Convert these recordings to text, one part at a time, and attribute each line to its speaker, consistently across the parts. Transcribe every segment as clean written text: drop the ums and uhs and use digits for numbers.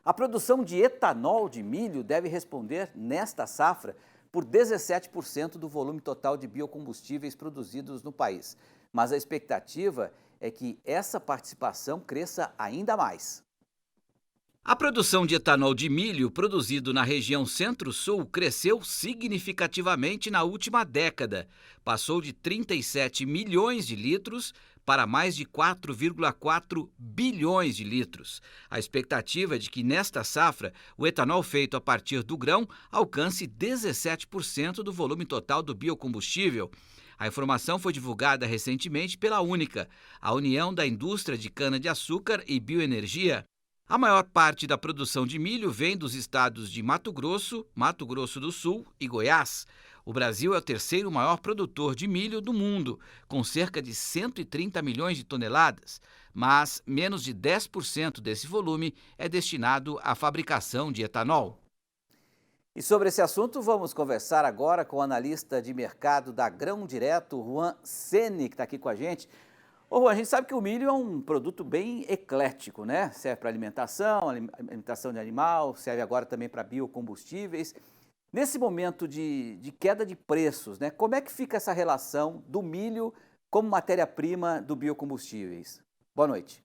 Speaker 1: A produção de etanol de milho deve responder, nesta safra, por 17% do volume total de biocombustíveis produzidos no país. Mas a expectativa é que essa participação cresça ainda mais. A produção de etanol de milho produzido na região Centro-Sul cresceu significativamente na última década. Passou de 37 milhões de litros para mais de 4,4 bilhões de litros. A expectativa é de que nesta safra o etanol feito a partir do grão alcance 17% do volume total do biocombustível. A informação foi divulgada recentemente pela Única, a União da Indústria de Cana-de-Açúcar e Bioenergia. A maior parte da produção de milho vem dos estados de Mato Grosso, Mato Grosso do Sul e Goiás. O Brasil é o terceiro maior produtor de milho do mundo, com cerca de 130 milhões de toneladas, mas menos de 10% desse volume é destinado à fabricação de etanol. E sobre esse assunto, vamos conversar agora com o analista de mercado da Grão Direto, Juan Seni, que está aqui com a gente. Ô Juan, a gente sabe que o milho é um produto bem eclético, né? Serve para alimentação de animal, serve agora também para biocombustíveis. Nesse momento de queda de preços, né? Como é que fica essa relação do milho como matéria-prima do biocombustíveis? Boa noite.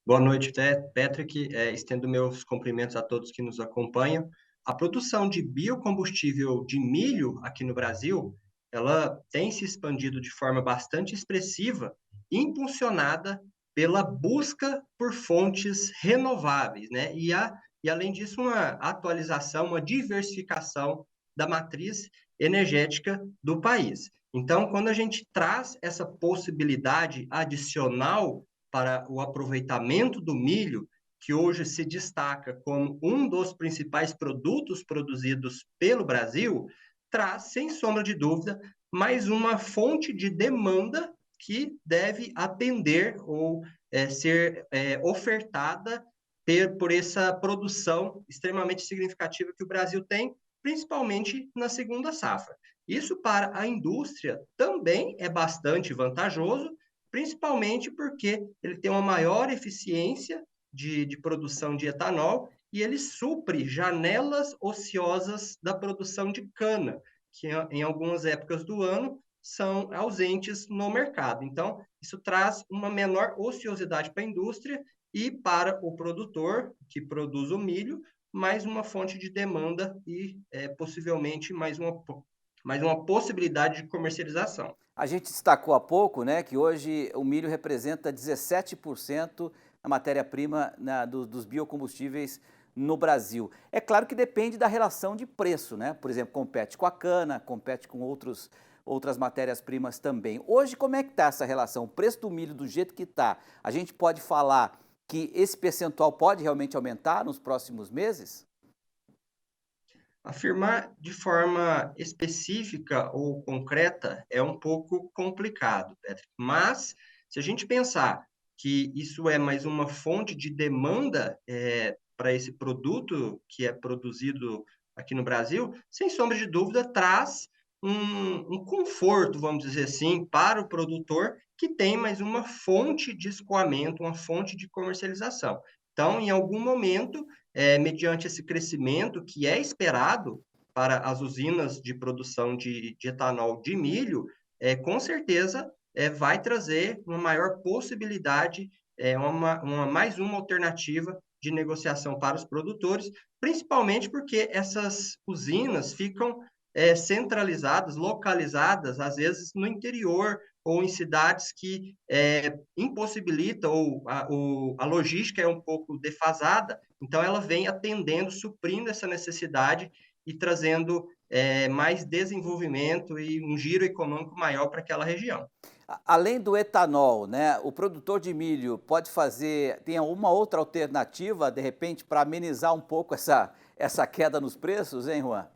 Speaker 2: Boa noite, Patrick. Estendo meus cumprimentos a todos que nos acompanham. A produção de biocombustível de milho aqui no Brasil, ela tem se expandido de forma bastante expressiva, impulsionada pela busca por fontes renováveis, né? E além disso, uma atualização, uma diversificação da matriz energética do país. Então, quando a gente traz essa possibilidade adicional para o aproveitamento do milho, que hoje se destaca como um dos principais produtos produzidos pelo Brasil, traz, sem sombra de dúvida, mais uma fonte de demanda que deve atender ou ser ofertada por essa produção extremamente significativa que o Brasil tem, principalmente na segunda safra. Isso para a indústria também é bastante vantajoso, principalmente porque ele tem uma maior eficiência de produção de etanol e ele supre janelas ociosas da produção de cana, que em algumas épocas do ano são ausentes no mercado. Então, isso traz uma menor ociosidade para a indústria e para o produtor que produz o milho, mais uma fonte de demanda e possivelmente mais uma possibilidade de comercialização.
Speaker 1: A gente destacou há pouco, né, que hoje o milho representa 17% da matéria-prima dos biocombustíveis no Brasil. É claro que depende da relação de preço, né? Por exemplo, compete com a cana, compete com outras matérias-primas também. Hoje, como é que está essa relação? O preço do milho do jeito que está, a gente pode falar que esse percentual pode realmente aumentar nos próximos meses?
Speaker 2: Afirmar de forma específica ou concreta é um pouco complicado, Patrick. Mas, se a gente pensar que isso é mais uma fonte de demanda para esse produto que é produzido aqui no Brasil, sem sombra de dúvida, traz um conforto, vamos dizer assim, para o produtor que tem mais uma fonte de escoamento, uma fonte de comercialização. Então, em algum momento, mediante esse crescimento que é esperado para as usinas de produção de etanol de milho, com certeza vai trazer uma maior possibilidade, mais uma alternativa de negociação para os produtores, principalmente porque essas usinas ficam centralizadas, localizadas, às vezes no interior ou em cidades que impossibilita ou a logística é um pouco defasada, então ela vem atendendo, suprindo essa necessidade e trazendo mais desenvolvimento e um giro econômico maior para aquela região.
Speaker 1: Além do etanol, né, o produtor de milho tem alguma outra alternativa, de repente, para amenizar um pouco essa queda nos preços, hein, Juan?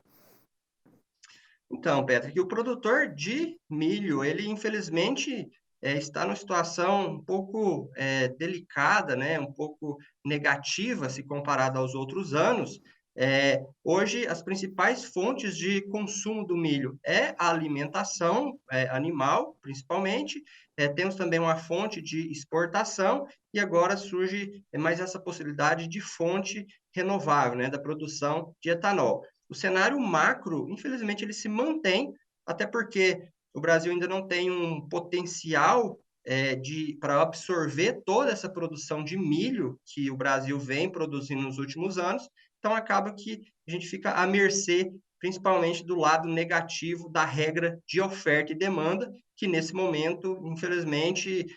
Speaker 2: Então, Patrick, o produtor de milho, ele infelizmente está numa situação um pouco delicada, né? Um pouco negativa se comparado aos outros anos. Hoje, as principais fontes de consumo do milho é a alimentação animal, principalmente, temos também uma fonte de exportação e agora surge mais essa possibilidade de fonte renovável, né, da produção de etanol. O cenário macro, infelizmente, ele se mantém, até porque o Brasil ainda não tem um potencial para absorver toda essa produção de milho que o Brasil vem produzindo nos últimos anos. Então, acaba que a gente fica à mercê, principalmente do lado negativo da regra de oferta e demanda, que nesse momento, infelizmente,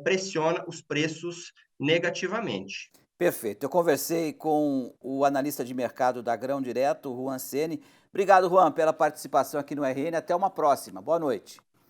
Speaker 2: pressiona os preços negativamente.
Speaker 1: Perfeito. Eu conversei com o analista de mercado da Grão Direto, Juan Ceni. Obrigado, Juan, pela participação aqui no RN. Até uma próxima. Boa noite.